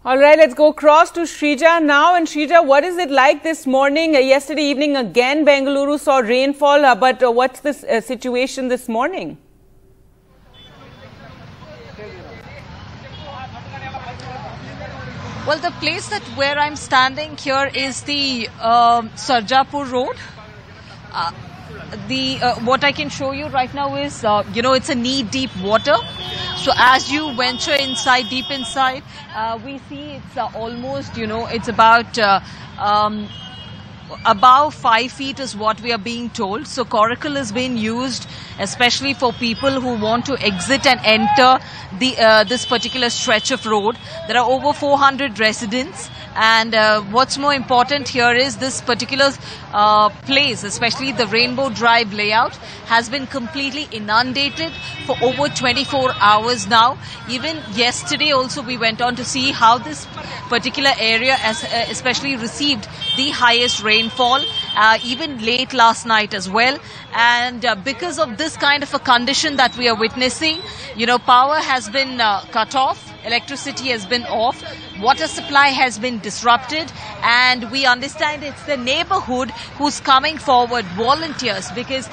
All right, let's go across to Shrija now. And Shrija, what is it like this morning? Yesterday evening again, Bengaluru saw rainfall, but what's the situation this morning? Well, the place where I'm standing here is the Sarjapur Road. What I can show you right now is, it's a knee-deep water. So as you venture inside, deep inside, we see it's almost, it's about 5 feet is what we are being told. So coracle is being used especially for people who want to exit and enter this particular stretch of road. There are over 400 residents, and what's more important here is this particular place, especially the Rainbow Drive layout, has been completely inundated for over 24 hours now. Even yesterday also we went on to see how this particular area especially received the highest rainfall, even late last night as well. And because of this kind of a condition that we are witnessing, power has been cut off, electricity has been off, water supply has been disrupted, and we understand it's the neighborhood who's coming forward, volunteers, because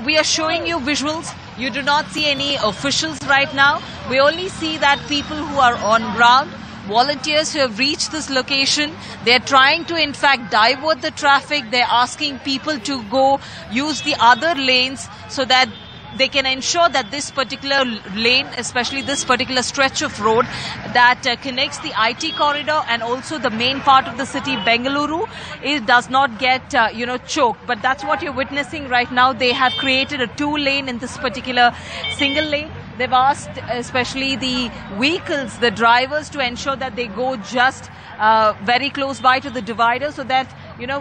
we are showing you visuals. You do not see any officials right now. We only see that people who are on ground, volunteers who have reached this location. They're trying to, in fact, divert the traffic. They're asking people to go use the other lanes so that they can ensure that this particular lane, especially this particular stretch of road that connects the IT corridor and also the main part of the city, Bengaluru, it does not get, choked. But that's what you're witnessing right now. They have created a 2-lane in this particular single lane. They've asked especially the vehicles, the drivers, to ensure that they go just very close by to the divider, so that,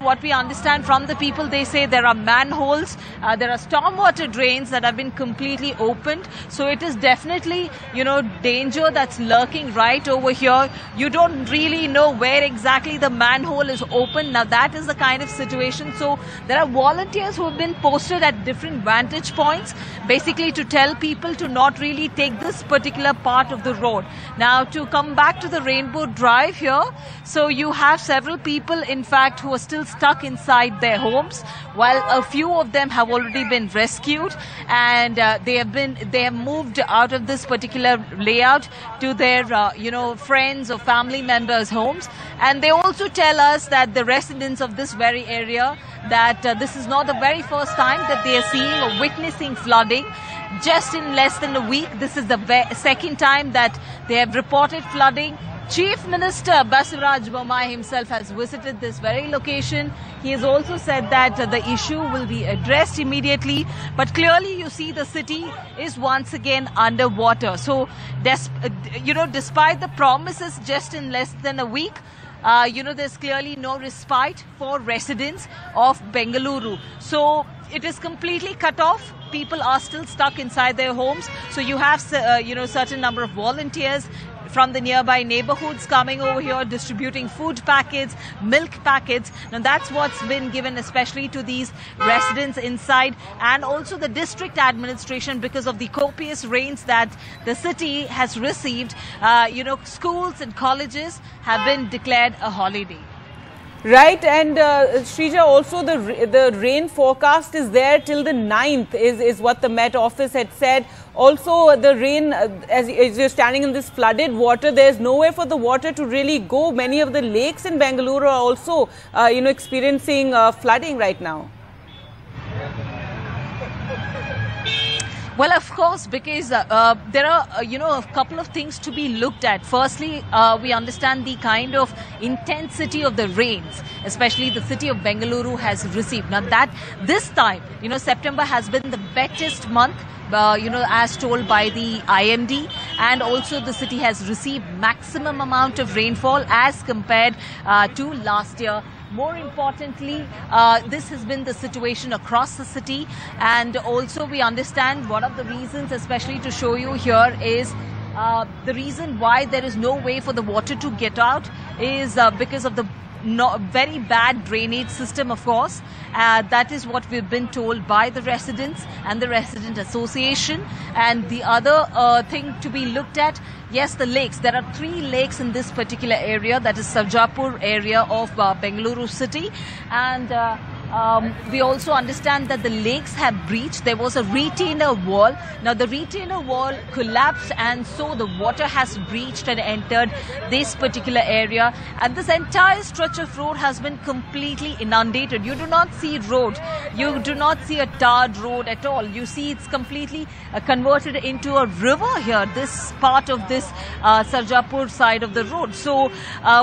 what we understand from the people, they say there are manholes, there are stormwater drains that have been completely opened. So it is definitely, danger that's lurking right over here. You don't really know where exactly the manhole is open. Now that is the kind of situation. So there are volunteers who have been posted at different vantage points, basically to tell people to not really take this particular part of the road. Now, to come back to the Rainbow Drive here, so you have several people, in fact, who are still stuck inside their homes, while a few of them have already been rescued, and they have moved out of this particular layout to their friends or family members' homes. And they also tell us that the residents of this very area, that this is not the very first time that they are seeing or witnessing flooding. Just in less than a week, this is the second time that they have reported flooding. Chief Minister Sewerage himself has visited this very location. He has also said that the issue will be addressed immediately. But clearly you see the city is once again underwater. So, despite the promises just in less than a week, there's clearly no respite for residents of Bengaluru. So it is completely cut off. People are still stuck inside their homes. So you have, certain number of volunteers from the nearby neighborhoods coming over here, distributing food packets, milk packets. Now that's what's been given especially to these residents inside, and also the district administration, because of the copious rains that the city has received. Schools and colleges have been declared a holiday. Right, and Shrija, also the rain forecast is there till the 9th is what the Met Office had said. Also the rain, as you're standing in this flooded water, there's nowhere for the water to really go. Many of the lakes in Bengaluru are also, experiencing flooding right now. Well, of course, because there are, a couple of things to be looked at. Firstly, we understand the kind of intensity of the rains, especially the city of Bengaluru has received. Now that this time, September has been the wettest month, as told by the IMD, and also the city has received maximum amount of rainfall as compared to last year. More importantly, this has been the situation across the city, and also we understand one of the reasons, especially to show you here, is the reason why there is no way for the water to get out is because of the very bad drainage system, of course. That is what we've been told by the residents and the resident association. And the other thing to be looked at, yes, the lakes. There are 3 lakes in this particular area, that is Sarjapur area of Bengaluru city. And we also understand that the lakes have breached. There was a retainer wall. Now the retainer wall collapsed, and so the water has breached and entered this particular area. And this entire stretch of road has been completely inundated. You do not see road. You do not see a tarred road at all. You see it's completely converted into a river here, this part of this Sarjapur side of the road. So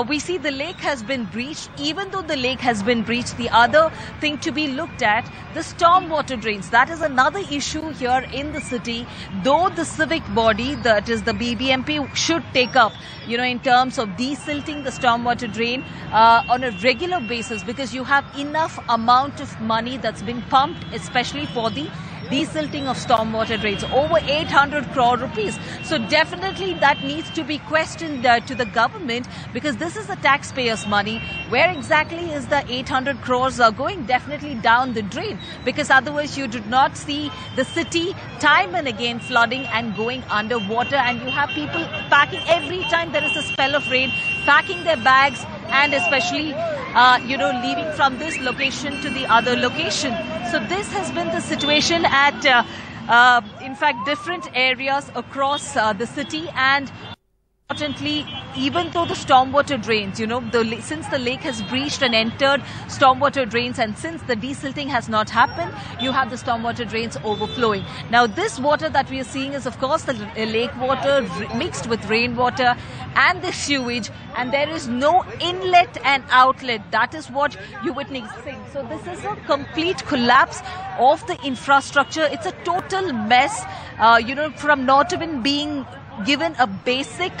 we see the lake has been breached. Even though the lake has been breached, the other thing to be looked at, the stormwater drains. That is another issue here in the city. Though the civic body, that is the BBMP, should take up, in terms of desilting the stormwater drain on a regular basis, because you have enough amount of money that's been pumped, especially for the desilting of stormwater drains, over 800 crore rupees. So definitely that needs to be questioned to the government, because this is the taxpayers' money. Where exactly is the 800 crores going? Definitely down the drain, because otherwise you do not see the city time and again flooding and going underwater, and you have people packing every time there is a spell of rain, packing their bags, and especially, leaving from this location to the other location. So this has been the situation at, in fact, different areas across the city. And importantly, even though the stormwater drains, since the lake has breached and entered stormwater drains, and since the desilting has not happened, you have the stormwater drains overflowing. Now, this water that we are seeing is, of course, the lake water mixed with rainwater and the sewage, and there is no inlet and outlet. That is what you're witnessing. So this is a complete collapse of the infrastructure. It's a total mess, from not even being given a basic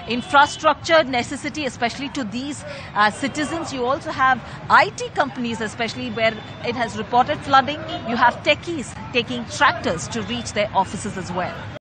infrastructure necessity, especially to these citizens. You also have IT companies, especially where it has reported flooding. You have techies taking tractors to reach their offices as well.